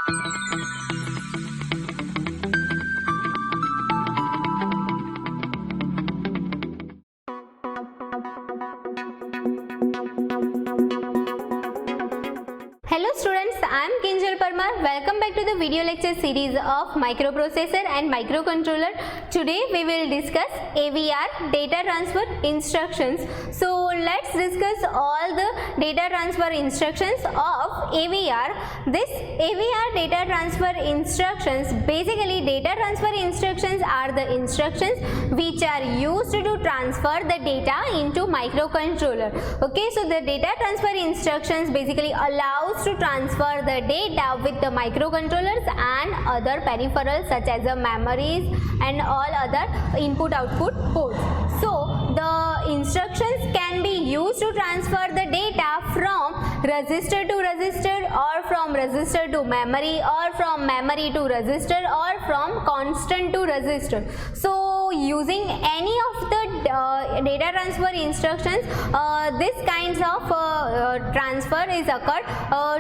Hello students, I am Kinjal Parmar. Welcome back to the video lecture series of microprocessor and microcontroller. Today we will discuss AVR, data transfer instructions. So let's discuss all the data transfer instructions of AVR. This AVR data transfer instructions, basically data transfer instructions are the instructions which are used to transfer the data into microcontroller. Okay, so the data transfer instructions basically allows to transfer the data with the microcontrollers and other peripherals such as the memories and all other input-output ports. So the instructions can be used to transfer the data from register to register, or from register to memory, or from memory to register, or from constant to register. So using any of the data transfer instructions, this kinds of transfer is occurred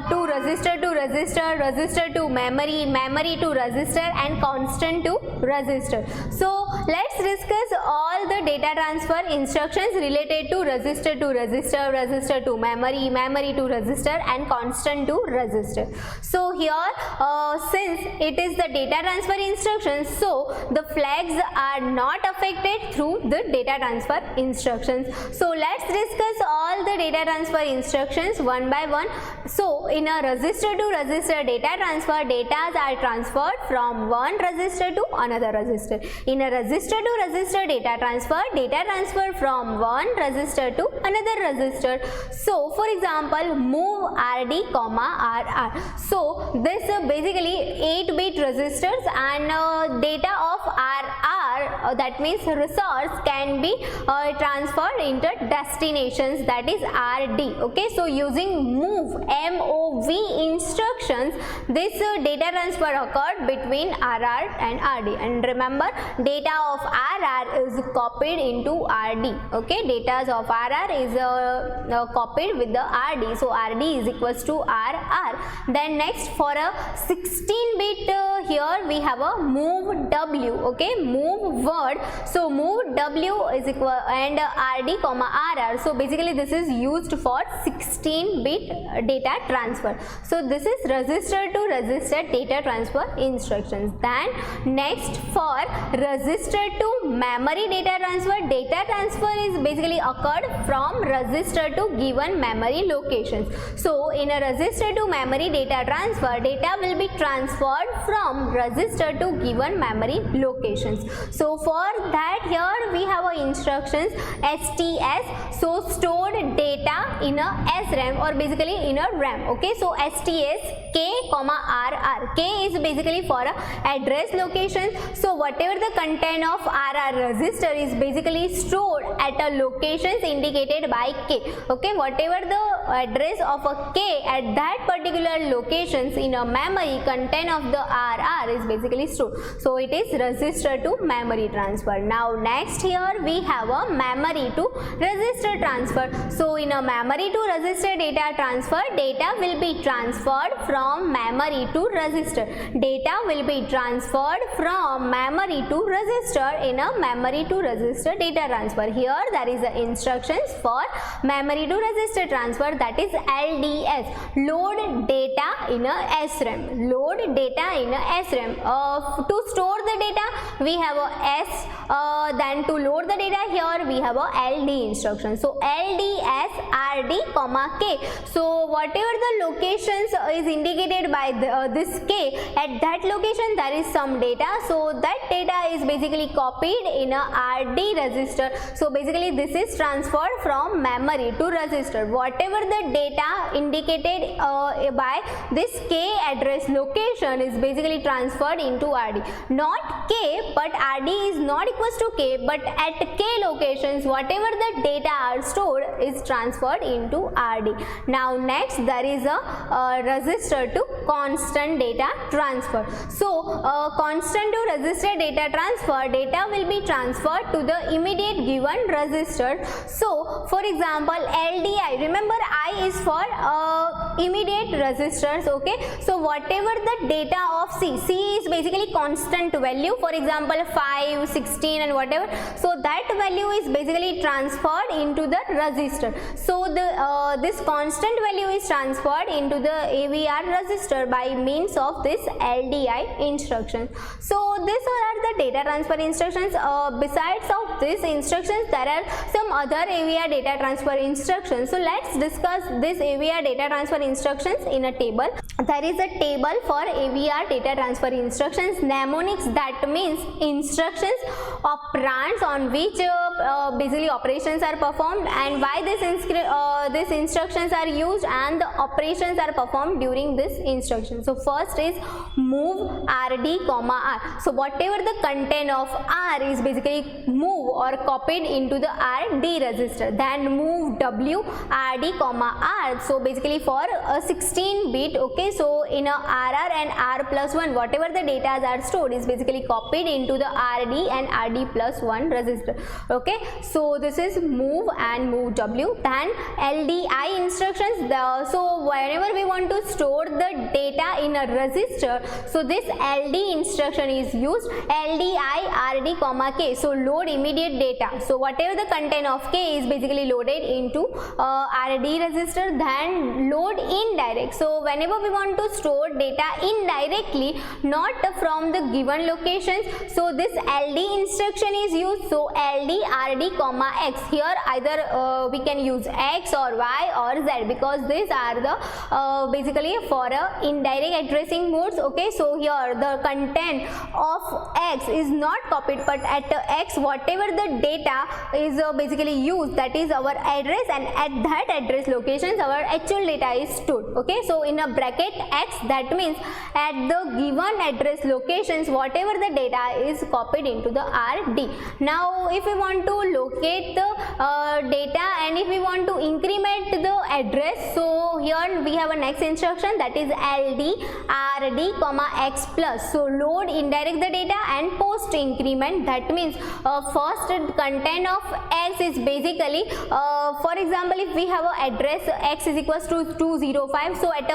to register to register, register to memory, memory to register, and constant to register. So let's discuss all the data transfer instructions related to register to register, register to memory, memory to register, and constant to register. So here since it is the data transfer instructions, so the flags are not affected through the data transfer instructions. So let's discuss all the data transfer instructions one by one. So in a register to register data transfer, data are transferred from one register to another register. In a register to register data transfer from one register to another register. So for example, move RD, RR. So this basically 8-bit registers, and data of RR, that means resource, can be transferred into destinations, that is RD. Okay, so using move instructions, this data transfer occurred between RR and RD. And remember, data of RR is copied into RD. Okay, data of RR is copied with the RD. So RD is equals to RR. Then next, for a 16-bit here we have a move W. Okay, move word. So move W is equal and RD, RR. So basically this is used for 16-bit data transfer. So this is register to register data transfer instructions. Then next, for register to memory data transfer is basically occurred from register to given memory locations. So in a register to memory data transfer, data will be transferred from register to given memory locations. So for that, here we have a instructions STS, so stored data in a SRAM, or basically in a RAM. Okay, so STS K, RR. K is basically for a address location. So whatever the content of RR register is basically stored at a locations indicated by K. Okay, whatever the address of a K at that particular locations in a memory, content of the RR is basically stored. So it is register to memory transfer. Now next, here we have a memory to register transfer. So in a memory to register data transfer, data will be transferred from memory to register. Data will be transferred from memory to register in a memory to register data transfer. Here there is a instructions for memory to register transfer, that is LDS, load data in a SRAM. Load data in a SRAM. To store the data we have a S, then to load the data here we have a LD instruction. So LDS RD, K. So whatever the locations is indicated by this K, at that location there is some data. So that data is basically copied in a RD register. So basically this is transferred from memory to register. Whatever the data indicated by this K address location is basically transferred into RD. Not K, but RD is not equals to K, but at K locations whatever the data are stored is transferred into RD. Now next, there is a register to constant data transfer. So constant to register data transfer, data will be transferred to the immediate given register. So for example, LDI, remember I is for immediate registers. Okay, so whatever the data of C is basically constant value, for example 5, 16 and whatever, so that value is basically transferred into the register. So the this constant value is transferred into the AVR register by means of this LDI instruction. So these are the data transfer instructions. Besides of these instructions, there are some other AVR data transfer instructions. So let's discuss this AVR data transfer instructions in a table. There is a table for AVR data transfer instructions. Mnemonics, that means instructions, operands on which basically operations are performed, and why these instructions are used, and the operations are performed during this instruction. So first is move RD, R. So whatever the content of R is basically move or copied into the RD register. Then move W, RD, R. So basically for a 16-bit. Okay, so in a RR and R+1, whatever the data are stored is basically copied into the RD and RD+1 register. Okay, so this is move and move W. Then LDI instructions. So whenever we want to store the data in a register, so this LD instruction is used. LDI RD, K. So load immediate data. So whatever the content of K is basically loaded into RD register. Then load indirect. So whenever we want to store data indirectly, not from the given locations, so this LD instruction is used. So LD RD, X. Here either we can use X or Y or Z, because these are the basically for indirect addressing modes. Okay, so here the content of X is not copied, but at X whatever the data is basically used, that is our address, and at that address locations our actual data is stored. Okay, so in a bracket X, that means at the given address locations whatever the data is copied into the RD. Now if we want to locate the data and if we want to increment the address, so here we have a next instruction, that is LD RD, X plus. So load indirect the data and post increment. That means first content of X is basically for example if we have a address X is equals to 205, so at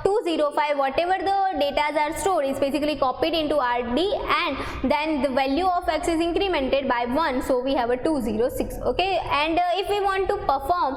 205 whatever the data are stored is basically copied into RD, and then the value of X is incremented by 1, so we have a 206. Okay, and if we want to perform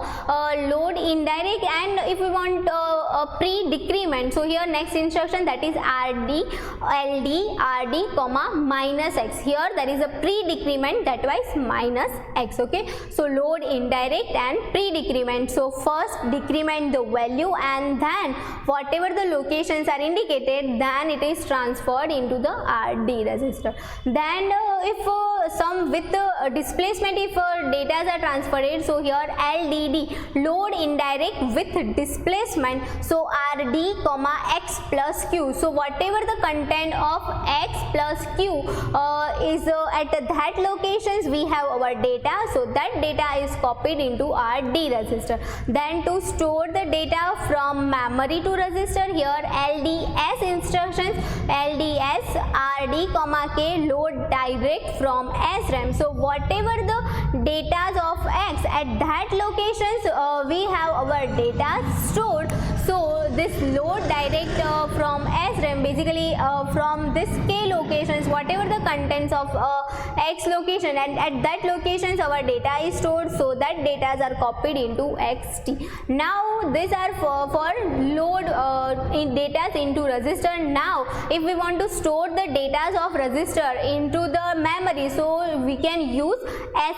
load indirect and if we want a pre-decrement, so here next instruction, that is RD LD RD, minus X. Here there is a pre-decrement, that wise minus X. Okay, so load indirect and pre-decrement. So first decrement the value, and then whatever the locations are indicated, then it is transferred into the RD register. Then if some with displacement, if data are transferred, so here LDD, load indirect with displacement, so RD, X plus Q. So whatever the content of X plus Q is at that locations we have our data, so that data is copied into RD register. Then to store the data from memory to register, here LDS instructions, LDS RD, K, load direct from SRAM. So whatever the data of X at that locations we have our data stored, so this load direct from SRAM basically from this K locations whatever the contents of X location, and at that locations our data is stored, so that data are copied into XT. Now these are for load in data into register. Now if we want to store the data of register into the memory, so we can use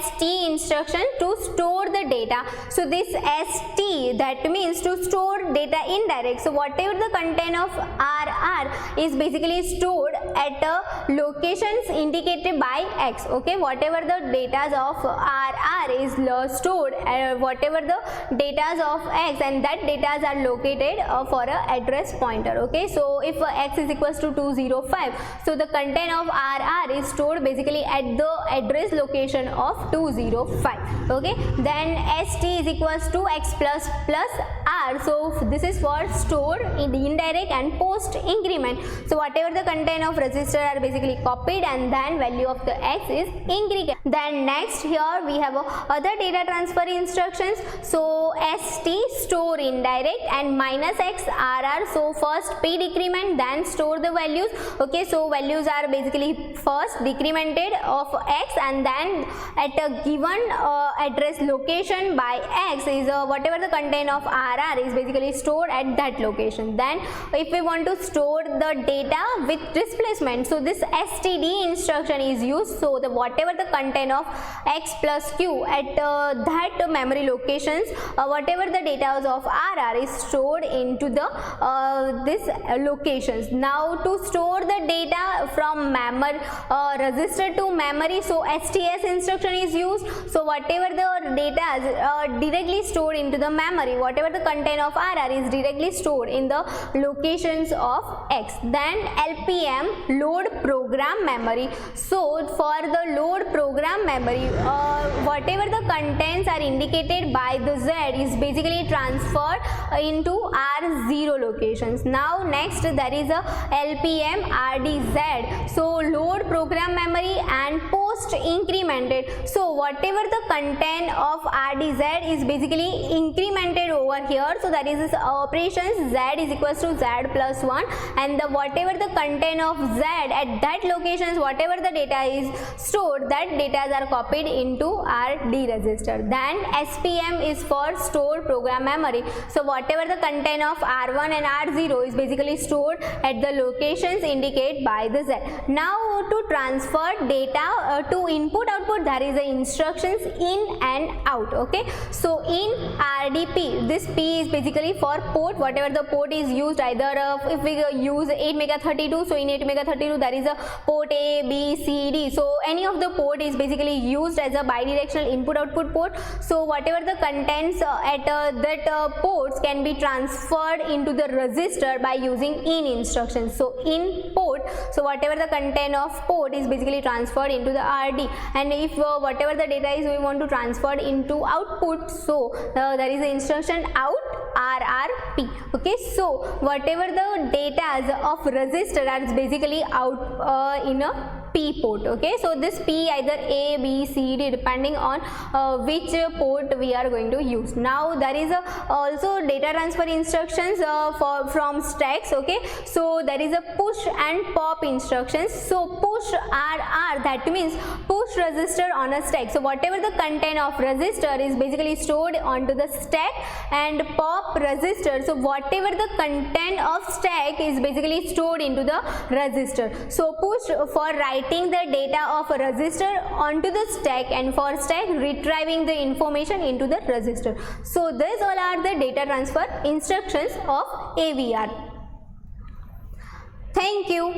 ST instruction to store the data. So this ST, that means to store data indirect. So whatever the content of RR is basically stored at locations indicated by X. Okay, whatever the data of RR is stored whatever the data of X, and that data are located for a address pointer. Okay, so if X is equals to 205, so the the content of RR is stored basically at the address location of 205. Okay, then ST is equals to X plus R. So this is for store in the indirect and post increment. So whatever the content of register are basically copied, and then value of the X is increment. Then next here we have other data transfer instructions. So ST store indirect and minus X RR. So first P decrement, then store the values. Okay, so values are basically first decremented of X, and then at a given address location by X is whatever the content of RR is basically stored at that location. Then if we want to store the data with displacement, so this STD instruction is used. So the whatever the content of X plus Q at that memory locations, whatever the data of RR is stored into the this locations. Now to store the data from memory register to memory, so STS instruction is used. So whatever the data is directly stored into the memory, whatever the content of RR is directly stored in the locations of X. Then LPM load program memory. So for the load program memory, whatever the contents are indicated by the Z is basically transferred into R0 locations. Now next there is a LPM RDZ. So load program memory and post incremented. So whatever the content of RDZ is basically incremented over here. So that is this operations Z is equals to Z plus 1, and the whatever the content of Z at that locations, whatever the data is stored, that data are copied into RD register. Then SPM is for store program memory. So whatever the content of R1 and R0 is basically stored at the locations indicated by the Z. Now to transfer data to input output, there is a instructions in and out. Okay, so in RDP, this P is basically for port, whatever the port is used, either if we use 8MEGA32, so in 8MEGA32 there is a port A, B, C, D. So any of the port is basically used as a bidirectional input output port. So whatever the contents at that ports can be transferred into the register by using in instructions. So in port, so whatever the content of port is basically transferred into the RD, and if whatever the data is we want to transfer into output, so there is the instruction out RRP. Okay, so whatever the data of register is basically out in a P port. Okay, so this P either A, B, C, D depending on which port we are going to use. Now there is also data transfer instructions from stacks. Okay, so there is a push and pop instructions. So push RR, that means push register on a stack. So whatever the content of register is basically stored onto the stack, and pop register, so whatever the content of stack is basically stored into the register. So push for writing the data of a register onto the stack, and for stack retrieving the information into the register. So these all are the data transfer instructions of AVR. Thank you.